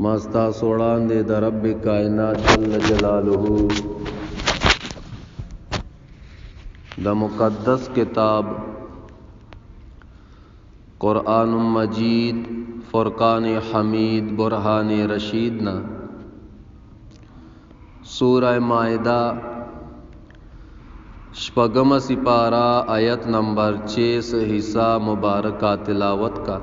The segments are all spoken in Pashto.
ماستا سوڑان دے دا رب کائنات جل جلالہ دا مقدس کتاب قرآن مجید فرقان حمید برہان رشید نا سورہ مائدہ شپگم سپارہ آیت نمبر 6 حصہ مبارکہ تلاوت کا۔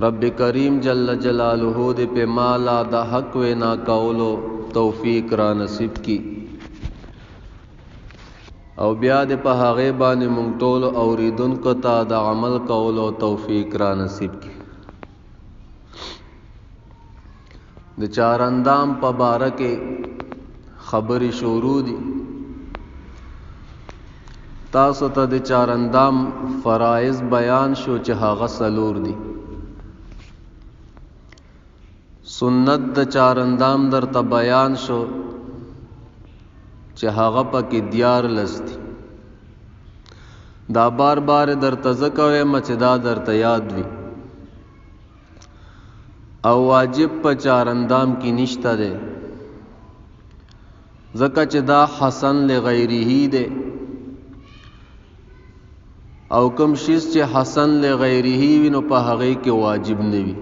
رب کریم جل جلالہ دے پہ مالا دا حق وینا کولو توفیق را نصیب کی، او بیا دے پہ هغه باندې مونږ ټول اوریدونکو ته د عمل کولو توفیق را نصیب کی۔ د چاراندام په باره کې خبرې شروع دي۔ تاسو ته د چاراندام فرائض بیان شو چې هغه څلور دي۔ سنت د چاراندام درته بیان شو چې هغه پکې 14 دي۔ دا بار بار درته ذکر وایم چې دا درته یاد وي، او واجب په چاراندام کې نشته دی، ځکه چې دا حسن لغیره دی، او کوم شیز چې حسن لغیره وي نو په هغه کې واجب نه وي،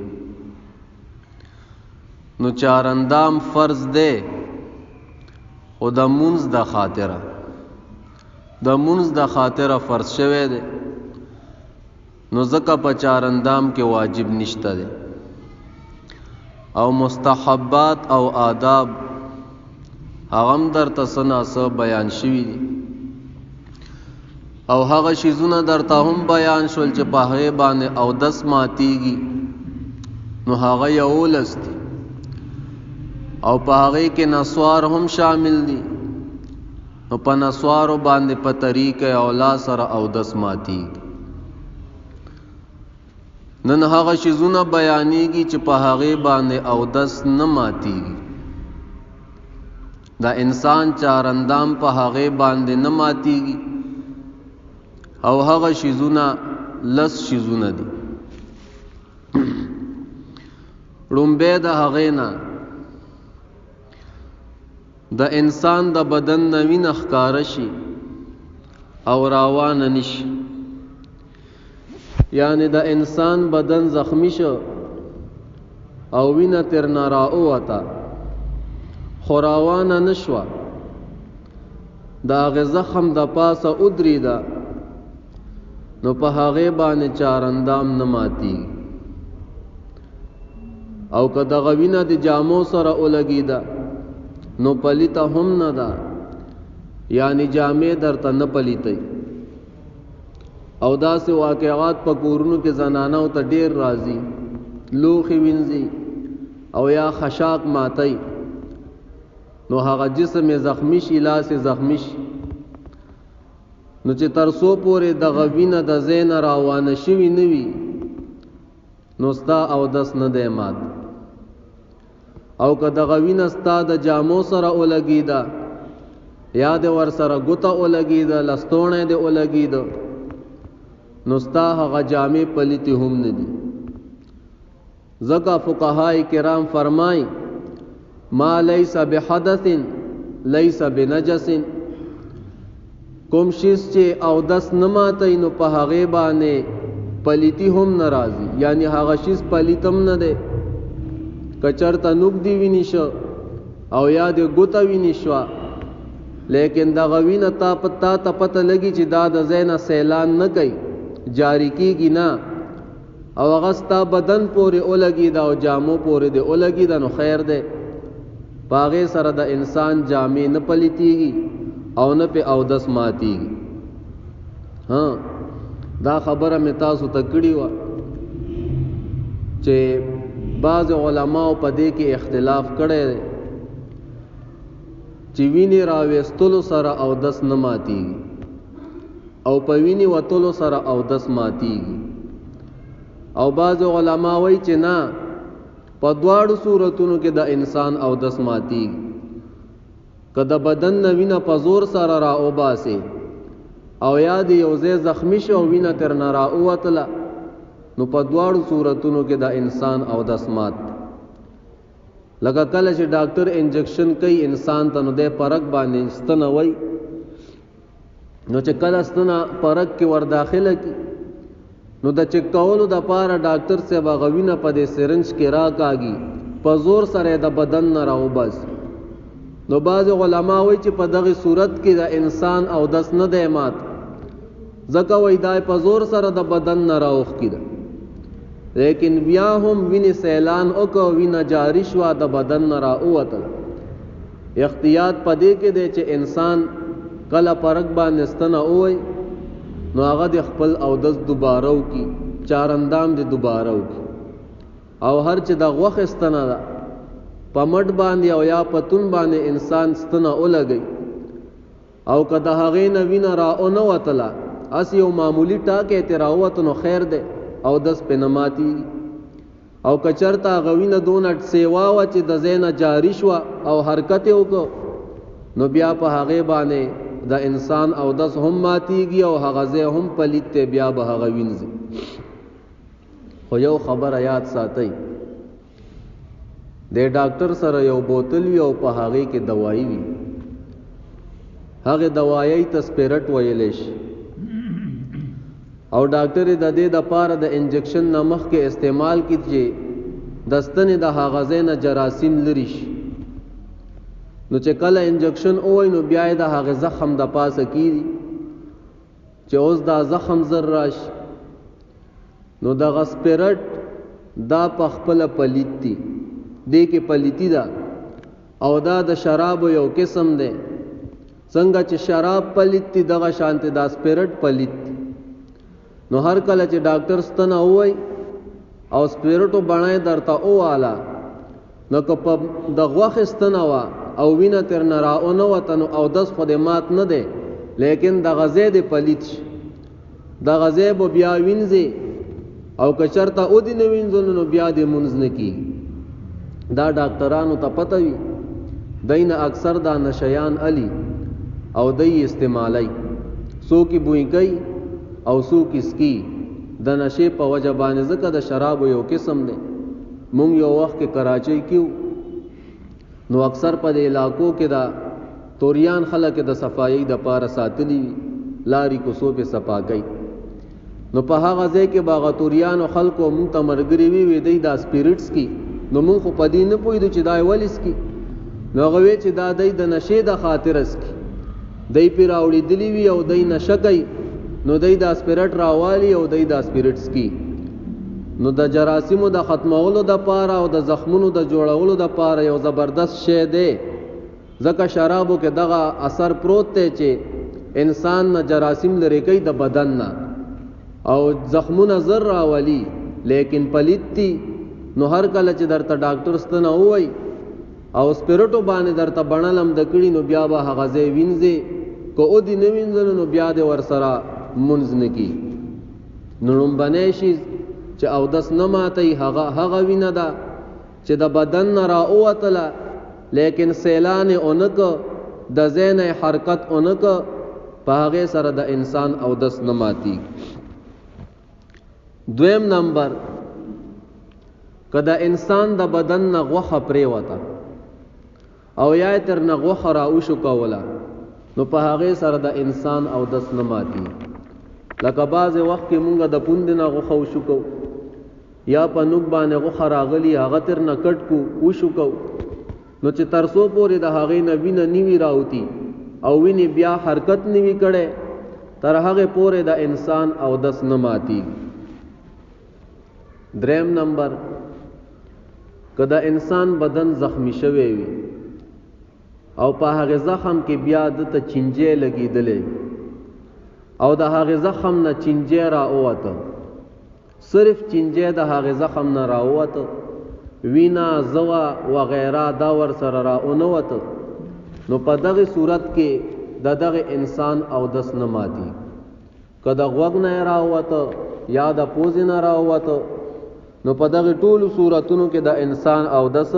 نو چاراندام فرض دی او د مونځ د خاطره فرض شوی دی، نو ځکه په چاراندام کې واجب نشته دی، او مستحبات او آداب هغه هم درته څه ناڅه بیان شوي دي، او هغه شیزونه درته هم بیان شول چې په هغې باندې اودس ماتیږي، نو هغه 11 دي، او په هغې کې نسوار هم شامل دي، نو په نسوارو باندې په طریقه اولا سره اودس ماتیږي۔ نن هغه شیزونه بیانېږي چې په هغې باندې اودس نه ماتیږي، دا انسان چاراندام په هغې باندې نه ماتیږي، او هغه شیزونه 10 شیزونه دي۔ لومبی د هغې نه د انسان د بدن نه وینه ښکاره شي او روانه نشي، یعنی د انسان بدن زخمی شو او وینه ترنه راووته خو روانه نشوه، د هغې زخم د پاسه ودرېده، نو په هغې باندې چاراندام نه ماتیږي، او که دغه وینه د جامو سره ولګېده نو پلیته هم نه ده، یعنی جامې درته نه پلیتئ، او داسې واقعات په کورونو کې زنانو ته ډیر راځي، لوښي وینځي او یا خشاک ماتئ، نو هغه جسم زخمی شي، لاس زخمی شي، نو چې تر څو پورې دغه وینه د ځای نه روانه شوي نه وي نو ستا اودس نه دی مات، او که دغه وینه ستا د جامو سره ولګېده یا د ورسره ګوته ولګېده، لستوڼی دې ولګېده، نو ستا هغه جامې پلیتې هم نه دي، ځکه فقهای کرام فرمای ما لیس بحدث لیس بنجس، کوم شیز چې اودس نه ماتئ نو په هغې باندې پلیتی هم نه راځي، یعنی هغه شیز پلیتم نه دی، که چرته نوک دی ویني شو او یا د ګوته ویني شوه، لیکن دغه وینه تا ته پته لګي چې دا د ځای نه سیلان نه کوي، جاری کیږي نه، او هغه ستا بدن پورې ولګېده او جامو پورې دې ولګېده، نو خیر دی، په هغې سره د انسان جامې نه پلیتېږي او نه پې اودس ماتیږي۔ دا خبره مې تاسو ته کړې وه چې بعض علماو په دې کې اختلاف کړی دی چې وینې راویستلو سره اودس نه ماتیږي او په وینې وتلو سره اودس ماتیږي، او بعض علما وایي چې نه، په دواړو صورتونو کې د انسان اودس ماتیږي، که د بدن نه وینه په زور سره راوباسي او یا د یو ځای زخمی شو او وینه ترنه راووتله نو په دواړو صورتونو کې د انسان او د اسمات لکه کله چې ډاکټر انجکشن کوي انسان ته نو د پرک باندې ستنه وای نو چې کله ستنه پرک کې ور داخله کی نو د چک کولو د پاره ډاکټر سے بغوینه په دې سرنج کې راکاږي په زور سره د بدن نه راو بس نو بعض علما وایي چې په دغه صورت کې د انسان او دس نه دی مات ځکه وایي دا په زور سره د بدن نه راوخ کیده لیکن بیا هم وینې سیلان او کو وینه جاری شو د بدن نه راووتل احتیاط پدې کې دی چې انسان کله پرک باندې ستنه وای نو هغه د خپل او دس دوباره وکي چار اندام دی دوباره وکي او هر چې د غوخ ستنه ده په مټ باندې او یا پتون باندې انسان ستنه ولګي او کله هغه نه وینه را او نه وتله اس یو معمولی ټاکه تراوت نو خیر ده او دس پنماتی او کچرتا غوینه دونټ سیوا و چې د زینه جاری شو او حرکت وکړو نو بیا په هغه باندې د انسان او دس هم ماتیږي او هغه زه هم پلیته بیا به هغه وینځي خو یو خبر یاد ساتئ د ډاکټر سره یو بوتل وی او په هغه کې دوايي وي هغه دوايي ته سپیرټ ویلې شي او ډاکټر د دې د پاره د انجکشن نمخ کې استعمال کیږي دستنه د هاغزه نه جراثیم لري شي نو چې کله انجکشن اوای نو بیا د هغه زخم د پاسه کیږي چې اوس دا زخم زر راشي نو د غسپیرټ دا پخپل پلیتی دې کې پلیتی دا او دا د شراب یو قسم دی څنګه چې شراب پلیتی دغه شانته د سپیرټ پلیتی نو هر کله چې ډاکټر ستنه وای او سپیرټو بڼای درته اواله نو که د غوښ ستنه وا او وینه تر نه راونه وطن او دس خدمات نه ده لیکن د غزې د پلیت د غزې به بیا وینځي او کچرته او دی نه وینځل نو بیا د منځ نه کی دا ډاکټرانو ته پته وي دینه اکثر دا نشیان علی او دای استعمالی سو کی بوئی گئی او سو کسکی د نشې په وجه باندې ځکه د شراب یو قسم دی مونږ یو وخت کې کراچۍ کیو نو اکثر په علاقو کې دا توریان خلک د صفایي د پاره ساتلی لاری کوسو په صفاګي نو په هغه ځای کې باغ توریان او خلکو مونږ ته مرګري وی دی دا سپیرټس کی نو مونږ خو په دې نه پوهیدو چې دا ولس کی نو غوي چې دا د نشې د خاطرس کی دای پی راوړي دلی وی او دای نشګي نو دای د سپیرټ راوالی او دای د سپیرټس کی نو د جراثیمو د ختمولو د پاره او د زخمونو د جوړولو د پاره یو زبردست شی دی ځکه شرابو کې دغه اثر پروت دی چې انسان نه جراثیم لري کوي د بدن نه او زخمونه زر راولي لیکن پلیتی نو هر کله چې درته ډاکټر ستنه وای او سپیرټو باندې درته بڼلم د کړي نو بیا به هغه ځای وینځي کو او دی نه وینځل نو بیا د ور سره منځ نه کی نو باندې شي چې او دس نه ماتي هغه وینه ده چې د بدن نه راوتله لیکن سیلان اونک د ذهن حرکت اونک په هغه سره د انسان او دس نه ماتي دویم نمبر کدا انسان د بدن نه غوخه پرې وته او یا تر نه غوخه راو شو کوله نو په هغه سره د انسان او دس نه ماتي لکه باز وخت کې مونږه د پوند نه غوخه وشو کو یا په نوک باندې غوخه راغلی هغه تر نه کټ کو وشو کو نو چې ترسو پورې د هغه نه وینه نیوی راوتی او ویني بیا حرکت نیوی کړي تر هغه پورې د انسان او دس نه ماتي دریم نمبر کدا انسان بدن زخمی شوی وي او په هغه زخم کې بیا د ته چنجې لګیدلې او د هغه زخم نه چنجې را اوته صرف چنجې د هغه زخم نه را اوته وینا زوا و غیره دا ور سره را اونوته نو په دغه صورت کې دغه انسان او دس نه ماتي کدا غوګ نه را اوته یا د پوز نه را اوته نو په دغه ټولو صورتونو کې د انسان او دس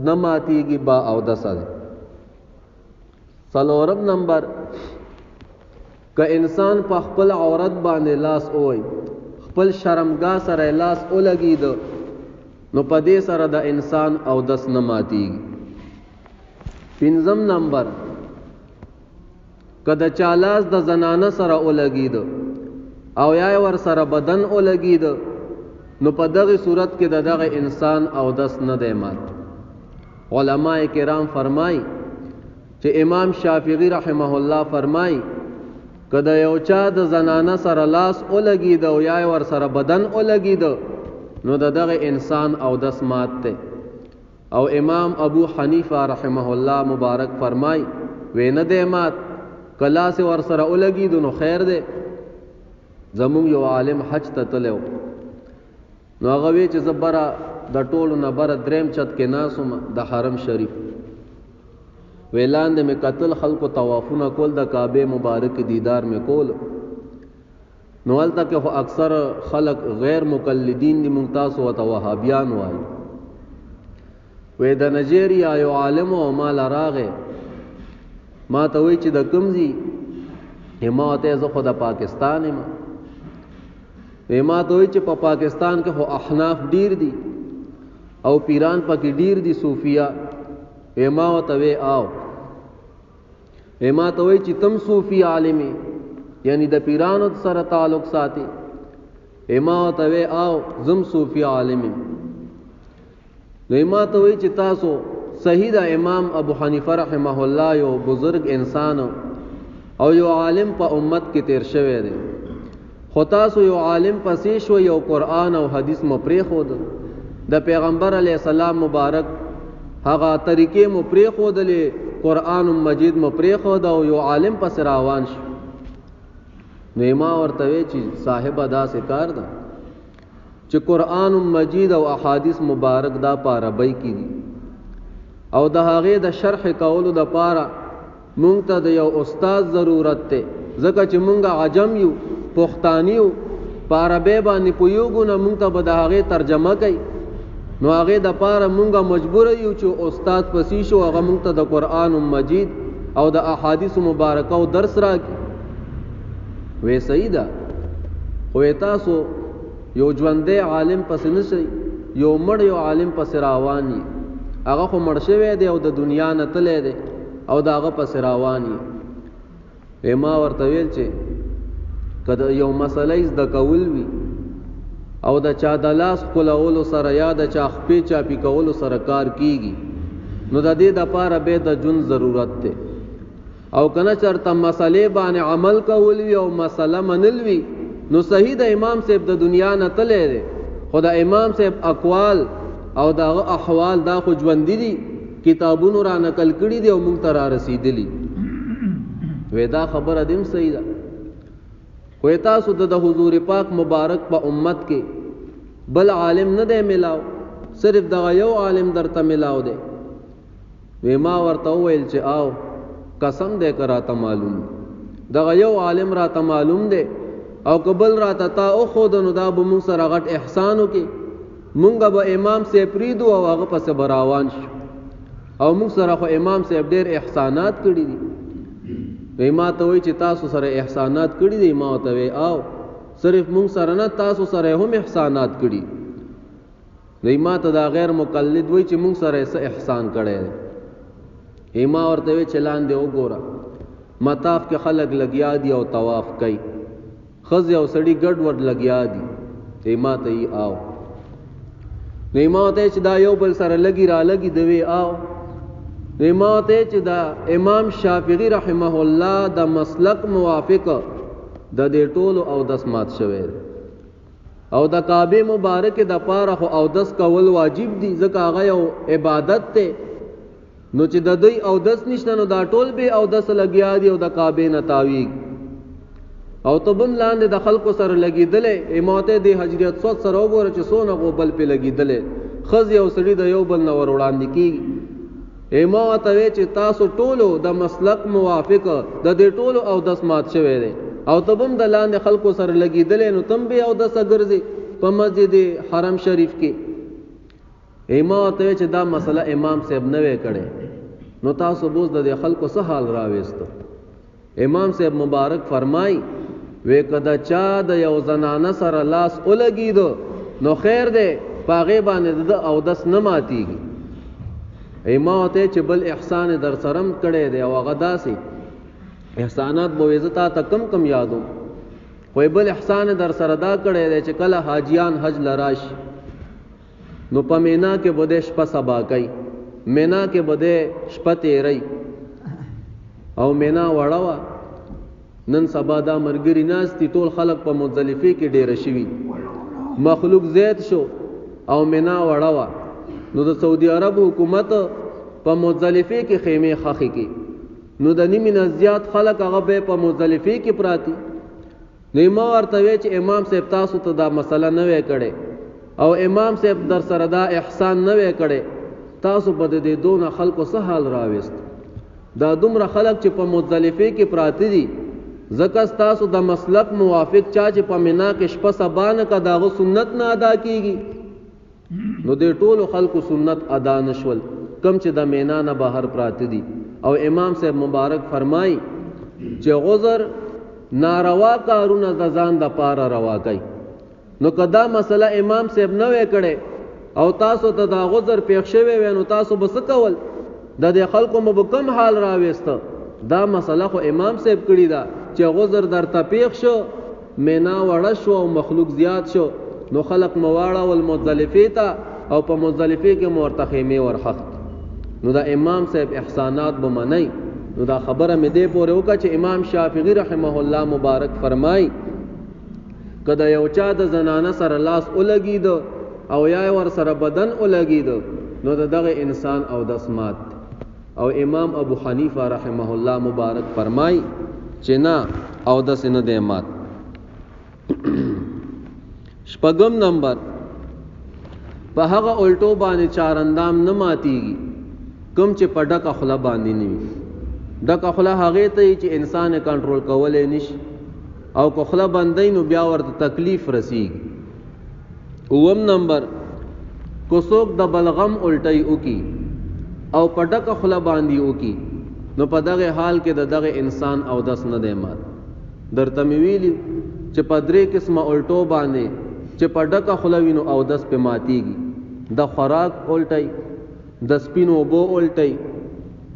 نه ماتيږي با او دس څلورم نمبر که انسان په خپل عورت باندې لاس اوي خپل شرمګاه سره لاس ولګید نو په دې سره د انسان او دس نه ماتیږي. پنځم نمبر کله چالاس د زنانه سره ولګید او یا ور سره بدن ولګید نو په دغه صورت کې دغه انسان او دس نه دی مات. علماء کرام فرمای چې امام شافعی رحمه الله فرمای کله یو چا د زنانه سره لاس ولګید او یا ور سره بدن ولګید نو دغه انسان او دس مات ته. او امام ابو حنیفه رحمه الله مبارک فرمای وینه دی مات کلا سے ور سره ولګید نو خیر دی. زمون یو عالم حج ته تلو نو هغه وی چې زبره د ټولو نه بره دریم چت کې ناسوم د حرم شریف ویلاند می قتل خلق طوافونه کول د کعبه مبارک دیدار می کول نو ولته کې اکثر خلق غیر مقلدین دي ممتاز او وهابیان وایي. وې د نایجیریا یو عالم او مال راغه ما ته وی چې د کمزي هماته زه خو د پاکستان یم. ما ته وی چې په پاکستان کې هو احناف ډیر دي او پیران پکې ډیر دي صوفیا. ما ته وی آو ما ته وی چې تم صوفي عالمي یعنی د پیرانو سره تعلق ساتي. ما ته وی آو زم صوفي عالمي. نو ما ته وی چې تاسو صحیح د امام ابو حنیفه رحمه الله یو بزرگ انسان او یو عالم په امت کې تیر شوی دی خو تاسو یو عالم پسې شو یو قرآن او حدیث مو پرې خود د پیغمبر علی السلام مبارک هغه طریقې مو پرې خودلې قرآن مجید مو پرې خود او یو عالم پس روان شو. نو ما ورته وی چې صاحب ادا سے کار ده چې قرآن مجید او احادیث مبارک دا پاربای کی دي او د هغه د شرح کولو د پاره مونږ ته د یو استاد ضرورت ته ځکه چې مونږ عجم یو پښتانیو پاربه باندې پویوګو نه مونږ ته به د هغه ترجمه کوي نو هغه د پاره مونږه مجبور یو چې استاد پسې شو هغه مونږ ته د قرآن مجید او د احادیث مبارکه او درس راکړي. وې صحیح ده خو تاسو یو ژوندې عالم پس نشي یو مړ یو عالم پس روان یي هغه خو مړ شوی دی او د دنیا نه تللی دی او د هغه پس روان یي. ما ورته ویل چې کله یو مسله زده کول وي او د چا د لاس کولولو سره یا د چا خپې چاپی کولو سره کار کیږي نو د دې د پاره به د جون ضرورت ده او کنه چرته مسلې باندې عمل کول وي او مسله منل وي نو صحیح د امام صاحب د دنیا نه تللی دی خو د امام صاحب اقوال او دغه احوال دا خو ژوند دي کتابونو را نقل کړي دي او موږ ته را رسیدلی. ودا خبره دیم صحیح ده خو تاسو د حضور پاک مبارک په امت کې بل عالم نه دی ملاو صرف دغه یو عالم درته ملاو دی. ما ورته ویل چې آو قسم دې کراته معلوم دغه یو عالم را ته معلوم دی او قبل را ته تا او خود نو دا به موږ سره غټ احسان وکي مونږ به امام سے پریدو او هغه پس براوان شو او موږ سره خو امام صاحب ډېر احسانات کړی دي. ما ته وی چې تاسو سره احسانات کړی دي ما ته وی آو صرف مونږ سره نه تاسو سره هم احسانات کړی. ما ته دا غیر مقلد وی چې مونږ سره څه احسان کړی دی. ما ورته وی چې لاندې وګوره مطاف کې خلک لګیا دي او طواف کوي خزي او سړی ګډ وډ لګیا دي. ما ته یې آو ما ته چې دا یو بل سره لګي را لګي دوی آو ما ته چې دا امام شافعی رحمه الله د مسلک موافق د دې ټولو او دس مات شوی او د کعبه مبارک د پاره او دس کول واجب دي ځکه هغه یو عبادت ته نو چې د دوی او دس نشته نو دا ټول به او دس لګیا دي او د کعبه نه تاویږ او تبن لاندې د خلکو سره لګیدلې اماته د حجریت صوت سره وګوره چې سونه غوبل په لګیدلې خزي او سړي د یو بل نه ور وړاندې کیږي. اماته چې تاسو ټولو د مسلک موافق د دې ټولو او دس مات شوی دی او تبم د لاندې خلکو سره لګیدلې نو تم به او دس ګرځي په مسجد حرم شریف کې. اماته چې دا مسله امام صاحب نه وې کړي نو تاسو بوز د خلکو څه حال راوېستو. امام صاحب مبارک فرمای وې کدا چا د یو زنانه سره لاس ولګیدو نو خیر دی پاغه باندې د اودس نه ماتیږي. ایماته چې بل احسان در سرم کړي دی او هغه داسي احسانات به عزت تا کم کم یادو خو بل احسان در سره دا کړي دی چې کله حاجیان حج لراش نو په مینا کې بده شپه سبا کوي، مینا کې بده شپه تیری او مینا وړوا نن سبا دا مرګري ناس تی ټول خلق په مزدلفه کې ډیر شوی مخلوق زید شو او مینا وړوا نو د سعودي عرب حکومت په مزدلفه کې خیمه خاخي کې نو د نیمه نه زیات خلق هغه به په مزدلفه کې پراتی. نو ما ورته وی چې امام صاحب تاسو ته دا مسله نه وې کړي او امام صاحب در سره دا احسان نه وې کړي، تاسو په دې دونه خلکو سه حال راوست. دا دومره خلق چې په مزدلفه کې پراتی دي زکه تاسو د مسلک موافق چا چې په مینا کې شپه سبانه کا داغه سنت نه ادا کیږي نو دې ټولو خلکو سنت ادا نشول کم چې د مینا نه بهر پراتی دي. او امام صاحب مبارک فرمای چې غزر ناروا کارونه د ځان د پاره روا کوي. نو کدا مسله امام صاحب نه وې کړي او تاسو ته دا غزر پیښ شوی وي نو تاسو بس کول د دې خلکو مو کم حال راويسته. دا مسله خو امام صاحب کړی دا چې غزر در ته پیښ شو مینا وړ شو او مخلوق زیات شو نو خلق مواړه ول مزدلفه ته او په مزدلفه کې مرتخیمه ورحق نو دا امام صاحب احسانات به منای. نو دا خبره مې دې پورې وکړه چې امام شافعی رحمه الله مبارک فرمای کدا یو چا د زنانه سره لاس ولګید او یا ور سره بدن ولګید نو دغه انسان او دسمات. او امام ابو حنیفه رحمه الله مبارک فرمای چې نه او دس نه دی مات. شپږم نمبر په هغه الټو باندې چارندام نه ماتيږي کوم چې په ډکه خله باندې نه وي. ډکه خله هغه ته چې انسان کنټرول کولای نشي او کو خله باندې نو بیا ورته تکلیف رسیږي. اوم نمبر کو څوک د بلغم الټي وکي او په ډکه خله باندې وکي نو په دغه حال کې دغه انسان او دس نه دی مات. درته مې ویلي چې په درې قسمه الټو باندې چې په ډکه خله وینو او دس په ماتيږي. د خوراک الټي، د سپینو اوبو الټي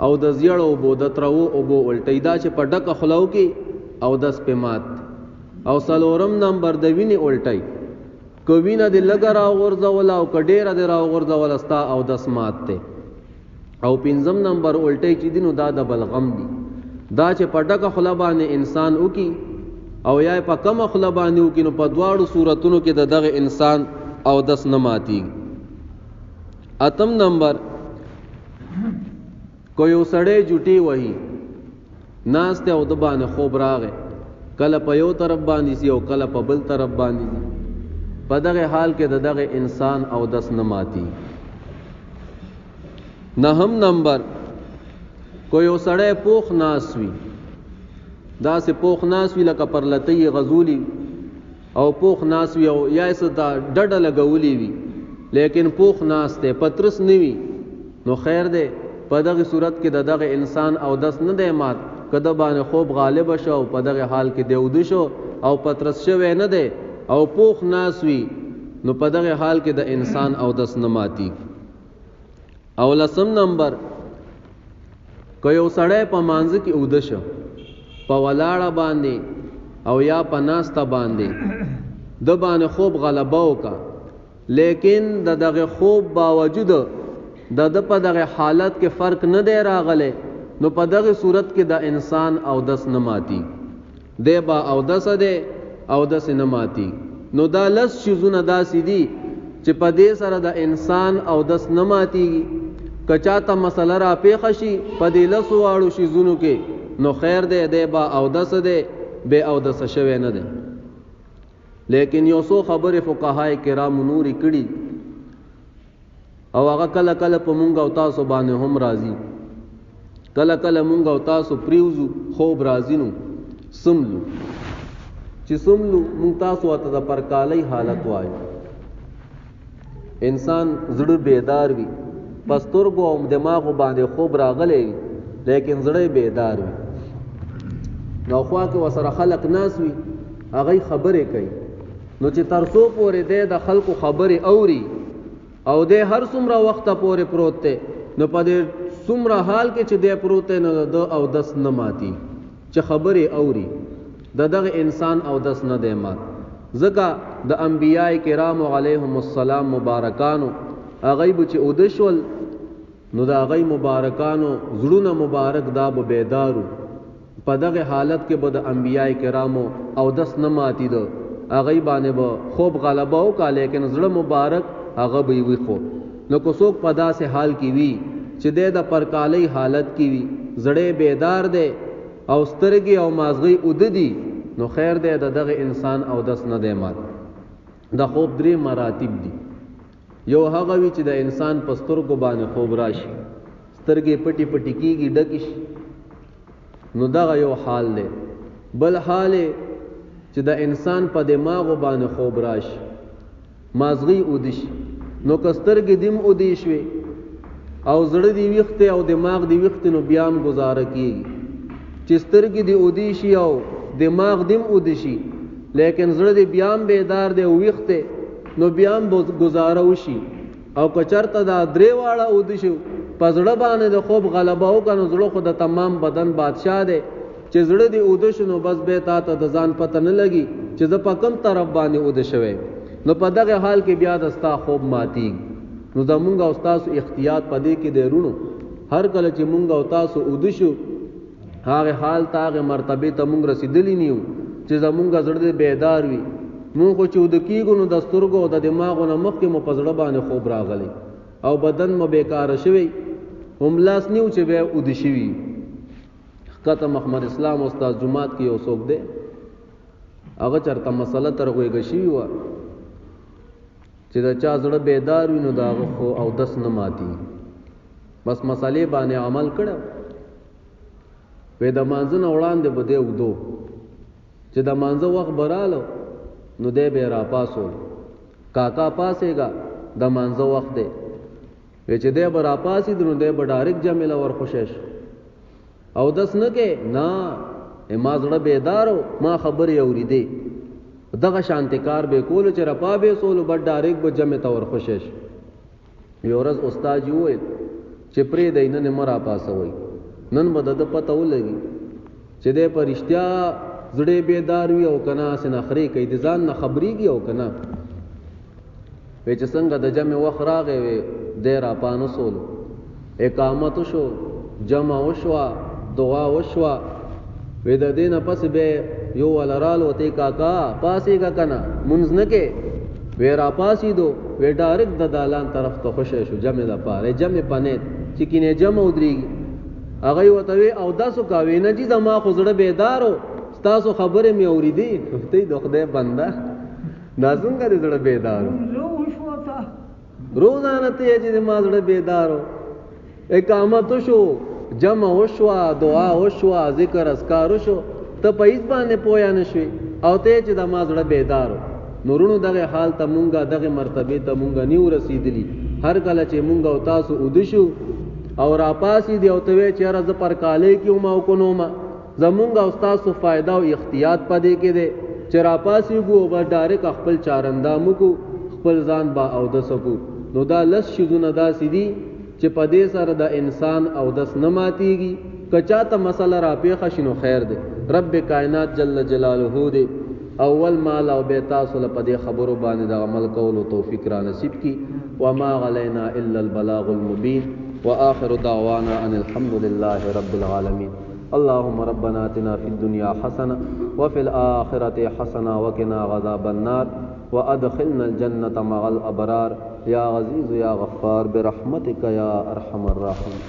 او د زیړو اوبو د ترو اوبو الټي دا چې په ډکه خله وکي او دس په مات. او څلورم نمبر د وینې الټي کو وینه د لګرا غورځول او کډیره د را غورځول استا او دس مات ته. او پنځم نمبر الټي چې دینو دا د بلغم دي دا چې په ډکه خله باندې انسان وکي او یا په کم خله باندې وکي نو په دواړو صورتونو کې دغه انسان او دس نه ماتيږي. اتم نمبر کو یو سړی جوټي وਹੀ ناس ته او د باندې خوب راغی کله په یو طرف باندې سي او کله په بل طرف باندې سي په دغه حال کې دغه انسان او دس نه ماتي. نهم نمبر کو یو سړی پوخ ناس وي دا سه پوخ ناس وی لکه پرلتی غزولی او پوخ ناس وی او یا اس دا ډډه لګولی وی لیکن پوخ ناس ته پترس نیوی نو خیر ده په دغه صورت کې دغه انسان او دس نه دی مات کده باندې خوب غالب شو په دغه حال کې دیود شو او پترس شوی نه دی او پوخ ناس وی نو په دغه حال کې د انسان او دس نه ماتي. او لسم نمبر کو یو سړی په مانځ کې اود شو په ولاړه باندې او یا په ناسته باندې د باندې خوب غلبه وکا لیکن دغه خوب باوجود د په دغه حالت کې فرق نه دی راغله نو په دغه صورت کې د انسان او دس نه ماتي دی با او دس دی او دس نه ماتي. نو دا لس شیزونه داسې دي چې په دې سره د انسان او دس نه ماتيږي. کچا ته مسله را پیښ شي په دې لسو واړو شیزونو کې نو خیر دی دی با او دس دی به او دس شوی نه دی. لیکن یو څو خبره فقهای کرام نوري کړي او هغه کله کله په مونږ او تاسو باندې هم راضي کله کله مونږ او تاسو پریوزو خوب راضي نو سملو چې سملو مونږ تاسو ته د پرکالۍ حالت وایو. انسان زړه بیدار وي پسترګو او دماغ باندې خوب راغلی لیکن زړه بیدار وي. نو خوا کې وسره خلق ناس وي هغه خبرې کوي. نو چې ترسو پورې د خلکو خبرې اوري او د هر څومره وخت پورې پروت دی نو په دې څومره حال کې چې دی پروت دی نو د او دس نه ماتي چې خبرې اوري دغه انسان او دس نه دی مات. ځکه د انبیاء کرام علیهم السلام مبارکانو هغه به چې اودشول نو د هغه مبارکانو زړونه مبارک دا به بیدارو په دغه حالت کې به د انبیاء کرامو او دس نه ماتي دو هغه باندې به خوب غلبه وکړه لیکن زړه مبارک هغه به وي. خو نو کو څوک په داسې حال کې وي چې د پرکالی حالت کې وي زړه بیدار دی او سترګې او مازغې اوددي نو خیر دی دغه انسان او دس نه دی مات. د خوب درې مراتب دي. یو هغه وی چې د انسان په سترګو باندې خوب راشي سترګې پټي پټي کیږي ډکې شي نو دغه یو حال دی. بل حال چې د انسان په دماغ باندې خوب راشي مازغې اودي شي نو کسترګې دیم اودي شي او زړه دی ویخته او دماغ دی ویخته نو بیا هم گزاره کیږي. چې سترګې دی اودي شي او دماغ دیم اودي شي لیکن زړه دی بیا هم بیدار دی او ویخته نو بیا هم گزاره وشي. او کچرته دا درې واړه اودي شي پزړه باندې د خوب غلبه وکړو زړه خو د تمام بدن بادشاہ دی چې زړه دی اودو شنو بس به تا ته د ځان پته نه لګي چې ز په کم طرف باندې اودو شوی نو په دغه حال کې بیا دستا خوب ماتي. نو زمونږ او تاسو احتیاط پدې کې دی رونو هر کله چې مونږ او تاسو اودو شو هغه حال تاغه مرتبه ته مونږ رسیدلی نیو چې زمونږ زړه بیدار وي. مونږ خو چې ود کېږو نو د سترګو او د دماغو نه مخکې مو پزړه باندې خوب راغلی او بدن مو بیکار شوی هم لاس نیو چې به اودو شوی. کته محمد اسلام استاد جمعات کې یو څوک دی هغه چرته مسله ترغوېږي شي و چې دا چا زړه بیدار وي نو دا خو او دس نه ماتي بس مسلې باندې عمل کړو په د مانځنه وړاندې بده ودو چې د مانځه وخت برالو نو دې به را پاسو کاکا پاسېګا د مانځه وخت دی چې دې به را پاسې درو دې به ډایرک جمیل اور خوشش او دس نه کې نه ما زړه بیدارو ما خبرې اورېدې دغه شانتکار به کول چې رپا به سولو بډ ډایرک به جمع تور خوشش. یو ورځ استاد یو چې پرې دینه نه مرا پاسوي نن به د پته ولګي چې د پرشتیا زړه بیدار وي او کنا سنخري کوي د ځان نه خبريږي او کنا وې چې څنګه د جمع وخت راغې وې د را پانو سولو اقامت شو جمع وشوا دعا وشوا وې د دینه پس به یو ولرالو ته کاکا پاسې کا کنا منځ نه کې وې را پاسې دو وې ډایرک د دالان طرف ته خوشې شو جمع د پاره جمع پنه چې کینه جمع ودرېږي هغه وته او داسو کاوي نه چې زما خو زړه بیدارو تاسو خبره مې اورېدې ته د خدای بنده نازونګه دې زړه بیدارو روزانه ته چې ما زړه بیدارو اقامت شو جمع وشوا دعا وشوا ذکر اذکار شو ته په هیڅ باندې پویا نشوي او ته چې د ما زړه بیدارو نورونو دغه حال ته مونږه دغه مرتبه ته مونږه نیو رسیدلی. هر کله چې مونږ او تاسو ودشو او را پاسې دی او ته چې راز پر کالې کې ما او کو نو ما زمونږ او تاسو فائدہ او احتیاط پدې کې دی چې را پاسې ګو به ډایرک خپل چارندامو کو خپل ځان با او د سکو نو دا لس شذونه دا سیدی چې پدې سره د انسان او دس نه ماتيږي. کچا ته مسله را پیښه شنو خیر دی رب کائنات جل جلاله دی اول مال او به تاسو له پدې خبرو باندې د عمل کولو توفیق را نصیب کی. وما علينا الا البلاغ المبين واخر دعوانا ان الحمد لله رب العالمين. اللهم ربنا آتنا في الدنيا حسنة وفي الآخرة حسنة وقنا عذاب النار وأدخلنا الجنة مع الأبرار يا عزيز يا غفار برحمتك يا أرحم الراحمين.